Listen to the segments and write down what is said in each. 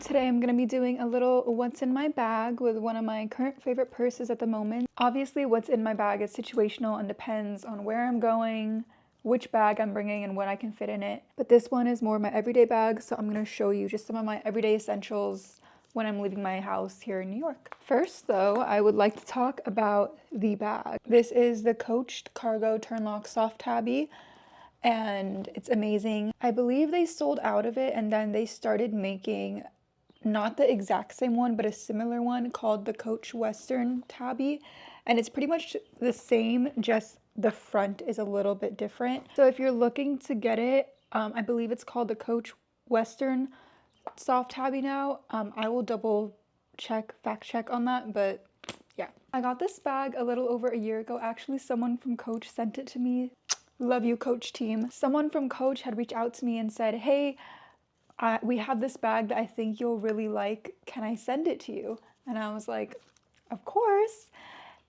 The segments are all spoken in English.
Today I'm going to be doing a little what's in my bag with one of my current favorite purses at the moment. Obviously what's in my bag is situational and depends on where I'm going, which bag I'm bringing, and what I can fit in it. But this one is more my everyday bag, so I'm going to show you just some of my everyday essentials when I'm leaving my house here in New York. First though, I would like to talk about the bag. This is the Coach Cargo Turnlock Soft Tabby, and it's amazing. I believe they sold out of it and then they started making not the exact same one, but a similar one called the Coach Western Tabby. And it's pretty much the same, just the front is a little bit different. So if you're looking to get it, I believe it's called the Coach Western Soft Tabby now. I will fact check on that, but yeah. I got this bag a little over a year ago. Actually, someone from Coach sent it to me. Love you, Coach team. Someone from Coach had reached out to me and said, hey, we have this bag that I think you'll really like. Can I send it to you? And I was like, of course.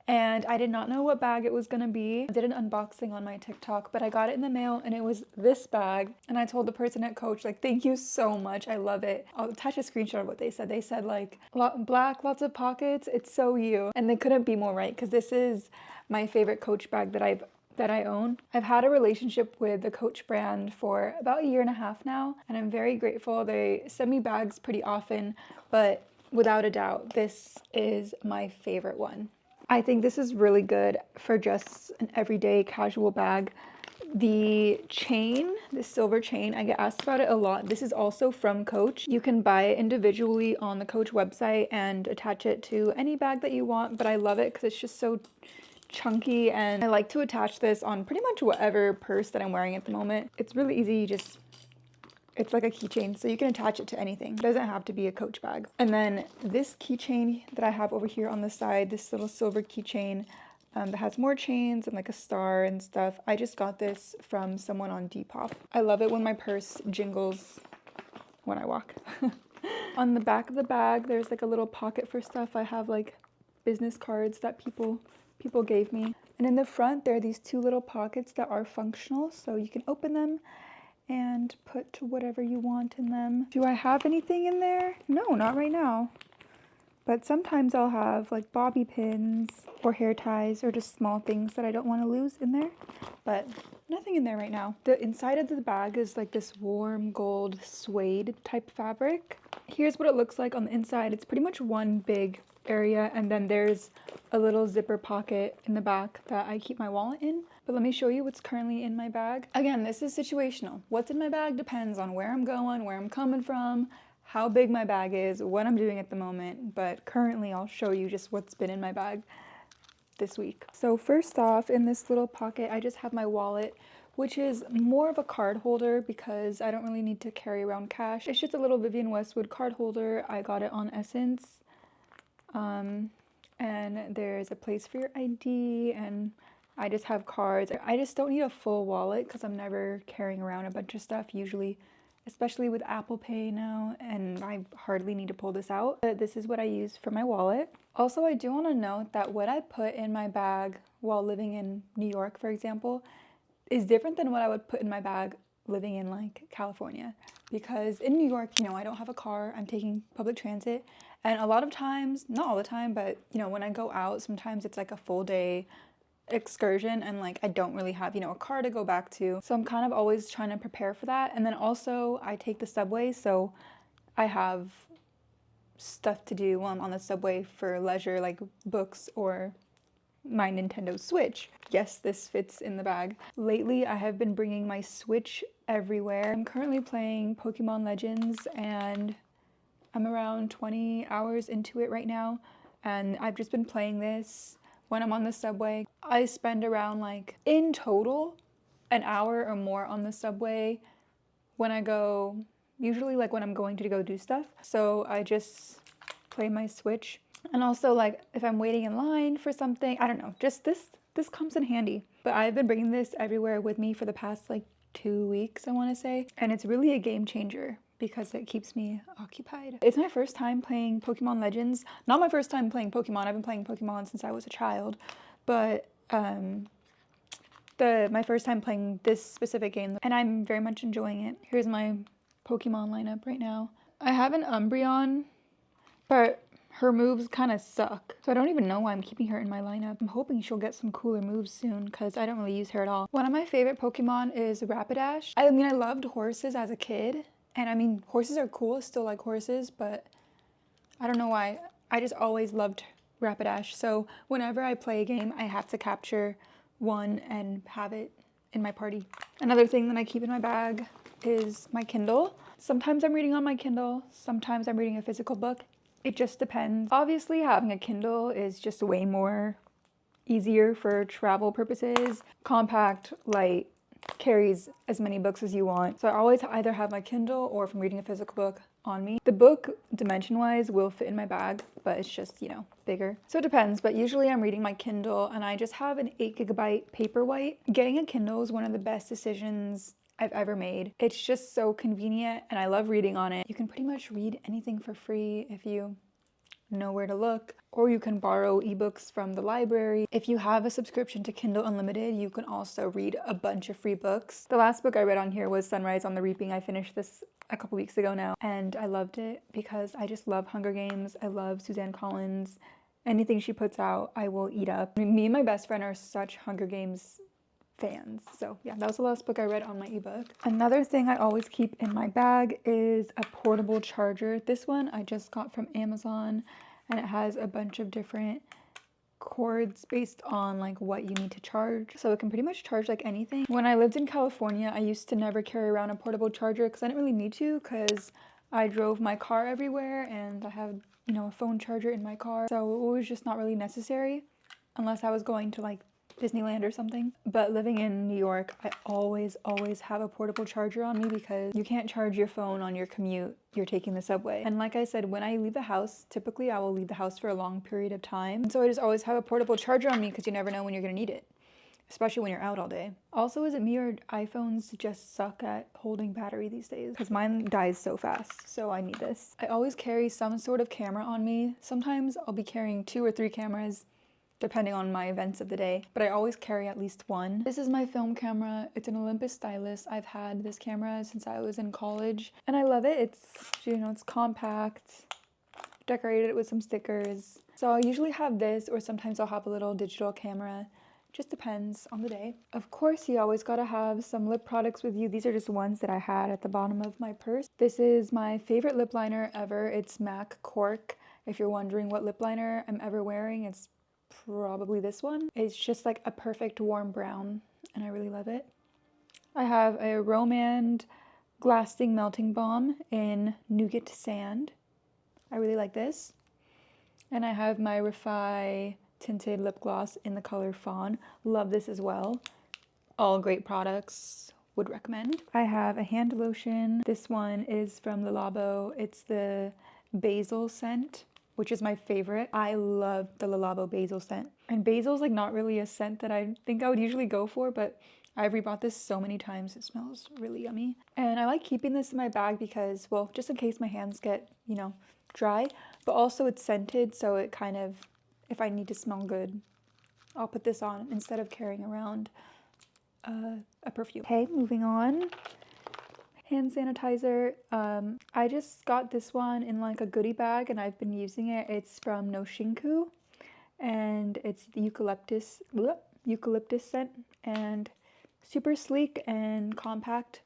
And I did not know what bag it was gonna be. I did an unboxing on my TikTok, but I got it in the mail and it was this bag. And I told the person at Coach, like, thank you so much. I love it. I'll attach a screenshot of what they said. They said like, black, lots of pockets. It's so you. And they couldn't be more right because this is my favorite Coach bag that I own. I've had a relationship with the Coach brand for about a year and a half now, and I'm very grateful. They send me bags pretty often, but without a doubt, this is my favorite one. I think this is really good for just an everyday casual bag. The chain, the silver chain, I get asked about it a lot. This is also from Coach. You can buy it individually on the Coach website and attach it to any bag that you want, but I love it because it's just so chunky, and I like to attach this on pretty much whatever purse that I'm wearing at the moment. It's really easy, it's like a keychain, so you can attach it to anything. It doesn't have to be a Coach bag. And then this keychain that I have over here on the side, this little silver keychain that has more chains and like a star and stuff. I just got this from someone on Depop. I love it when my purse jingles when I walk. On the back of the bag, there's like a little pocket for stuff. I have like business cards that people gave me. And in the front, there are these two little pockets that are functional, so you can open them and put whatever you want in them. Do I have anything in there? No, not right now. But sometimes I'll have like bobby pins or hair ties or just small things that I don't want to lose in there. But nothing in there right now. The inside of the bag is like this warm gold suede type fabric. Here's what it looks like on the inside. It's pretty much one big area, and then there's a little zipper pocket in the back that I keep my wallet in. But let me show you what's currently in my bag. Again, this is situational. What's in my bag depends on where I'm going, where I'm coming from, how big my bag is, what I'm doing at the moment. But currently I'll show you just what's been in my bag this week. So first off, in this little pocket, I just have my wallet, which is more of a card holder because I don't really need to carry around cash. It's just a little Vivienne Westwood card holder. I got it on Essence. And there's a place for your ID, and I just have cards. I just don't need a full wallet because I'm never carrying around a bunch of stuff usually, especially with Apple Pay now, and I hardly need to pull this out. But this is what I use for my wallet. Also, I do want to note that what I put in my bag while living in New York, for example, is different than what I would put in my bag living in like California. Because in New York, I don't have a car, I'm taking public transit. And a lot of times, not all the time, but when I go out, sometimes it's like a full day excursion and like I don't really have, a car to go back to. So I'm kind of always trying to prepare for that. And then also I take the subway, so I have stuff to do while I'm on the subway for leisure, like books or my Nintendo Switch. Yes, this fits in the bag. Lately, I have been bringing my Switch everywhere. I'm currently playing Pokemon Legends and I'm around 20 hours into it right now, and I've just been playing this when I'm on the subway. I spend around like, in total, an hour or more on the subway when I go, usually like when I'm going to go do stuff. So I just play my Switch. And also like if I'm waiting in line for something, I don't know, just this comes in handy. But I've been bringing this everywhere with me for the past like 2 weeks, I want to say. And it's really a game changer because it keeps me occupied. It's my first time playing Pokemon Legends. Not my first time playing Pokemon. I've been playing Pokemon since I was a child. But my first time playing this specific game, and I'm very much enjoying it. Here's my Pokemon lineup right now. I have an Umbreon, but her moves kind of suck. So I don't even know why I'm keeping her in my lineup. I'm hoping she'll get some cooler moves soon because I don't really use her at all. One of my favorite Pokemon is Rapidash. I mean, I loved horses as a kid. And I mean, horses are cool. I still like horses, but I don't know why. I just always loved Rapidash. So whenever I play a game, I have to capture one and have it in my party. Another thing that I keep in my bag is my Kindle. Sometimes I'm reading on my Kindle. Sometimes I'm reading a physical book. It just depends. Obviously, having a Kindle is just way more easier for travel purposes. Compact, light, carries as many books as you want. So I always either have my Kindle or if I'm reading a physical book on me. The book, dimension-wise, will fit in my bag, but it's just, you know, bigger. So it depends, but usually I'm reading my Kindle and I just have an 8GB Paperwhite. Getting a Kindle is one of the best decisions I've ever made. It's just so convenient and I love reading on it. You can pretty much read anything for free if you know where to look, or you can borrow ebooks from the library. If you have a subscription to Kindle Unlimited, you can also read a bunch of free books. The last book I read on here was Sunrise on the Reaping. I finished this a couple weeks ago now, and I loved it because I just love Hunger Games. I love Suzanne Collins. Anything she puts out, I will eat up. I mean, me and my best friend are such Hunger Games fans. So yeah, that was the last book I read on my ebook. Another thing I always keep in my bag is a portable charger. This one I just got from Amazon and it has a bunch of different cords based on like what you need to charge. So it can pretty much charge like anything. When I lived in California, I used to never carry around a portable charger because I didn't really need to because I drove my car everywhere and I have, you know, a phone charger in my car. So it was just not really necessary unless I was going to like Disneyland or something. But living in New York, I always have a portable charger on me because you can't charge your phone on your commute. You're taking the subway. And like I said, when I leave the house, typically I will leave the house for a long period of time. And so I just always have a portable charger on me because you never know when you're gonna need it, especially when you're out all day. Also, is it me or iPhones just suck at holding battery these days? Because mine dies so fast, so I need this. I always carry some sort of camera on me. Sometimes I'll be carrying 2 or 3 cameras depending on my events of the day, but I always carry at least one. This is my film camera. It's an Olympus Stylus. I've had this camera since I was in college and I love it. It's, you know, it's compact, decorated it with some stickers. So I usually have this, or sometimes I'll have a little digital camera. Just depends on the day. Of course, you always gotta have some lip products with you. These are just ones that I had at the bottom of my purse. This is my favorite lip liner ever. It's MAC Cork. If you're wondering what lip liner I'm ever wearing, it's probably this one. It's just like a perfect warm brown and I really love it. I have a Romand Glasting Melting Balm in Nougat Sand. I really like this. And I have my Refi Tinted Lip Gloss in the color Fawn. Love this as well. All great products, would recommend. I have a hand lotion. This one is from Le Labo. It's the basil scent, which is my favorite. I love the Le Labo basil scent. And basil's like not really a scent that I think I would usually go for, but I've rebought this so many times. It smells really yummy. And I like keeping this in my bag because, well, just in case my hands get, you know, dry, but also it's scented, so it kind of, if I need to smell good, I'll put this on instead of carrying around a perfume. Okay, moving on. Hand sanitizer. I just got this one in like a goodie bag and I've been using it. It's from Noshinku and it's the eucalyptus scent and super sleek and compact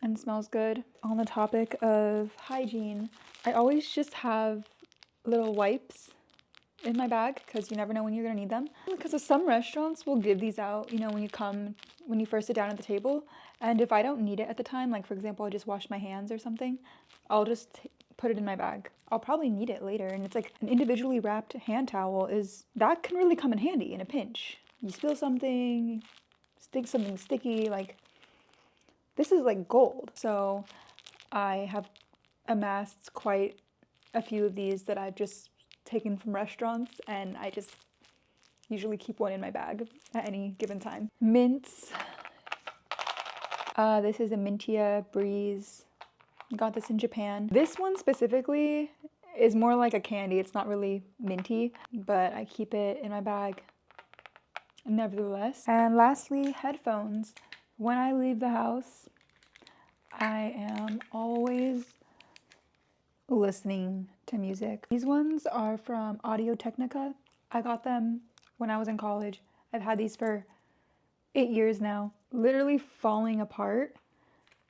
and smells good. On the topic of hygiene, I always just have little wipes in my bag because you never know when you're gonna need them. Because some restaurants will give these out, you know, when you first sit down at the table. And if I don't need it at the time, like for example, I just washed my hands or something, I'll just put it in my bag. I'll probably need it later. And it's like an individually wrapped hand towel that can really come in handy in a pinch. You spill something, stick something sticky, like this is like gold. So I have amassed quite a few of these that I've just taken from restaurants and I just usually keep one in my bag at any given time. Mints. This is a Mintia Breeze. Got this in Japan. This one specifically is more like a candy. It's not really minty, but I keep it in my bag nevertheless. And lastly, headphones. When I leave the house, I am always listening to music. These ones are from Audio Technica. I got them when I was in college. I've had these for 8 years now, literally falling apart.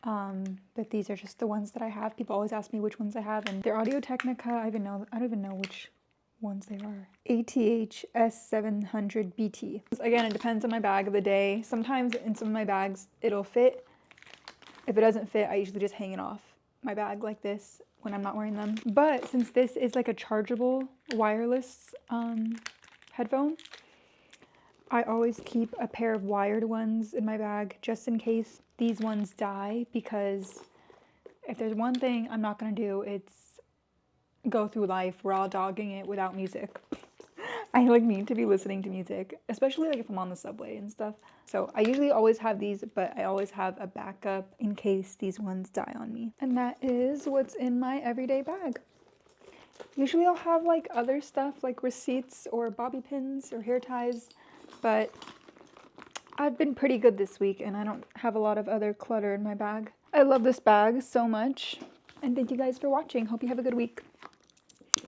But these are just the ones that I have. People always ask me which ones I have, and they're Audio Technica. I don't even know which ones they are. ATH S700 BT. Again, it depends on my bag of the day. Sometimes in some of my bags it'll fit. If it doesn't fit, I usually just hang it off my bag like this when I'm not wearing them. But since this is like a chargeable wireless headphone, I always keep a pair of wired ones in my bag just in case these ones die, because if there's one thing I'm not going to do, it's go through life raw dogging it without music. I like need to be listening to music, especially like if I'm on the subway and stuff. So I usually always have these, but I always have a backup in case these ones die on me. And that is what's in my everyday bag. Usually I'll have like other stuff like receipts or bobby pins or hair ties, but I've been pretty good this week and I don't have a lot of other clutter in my bag. I love this bag so much, and thank you guys for watching. Hope you have a good week.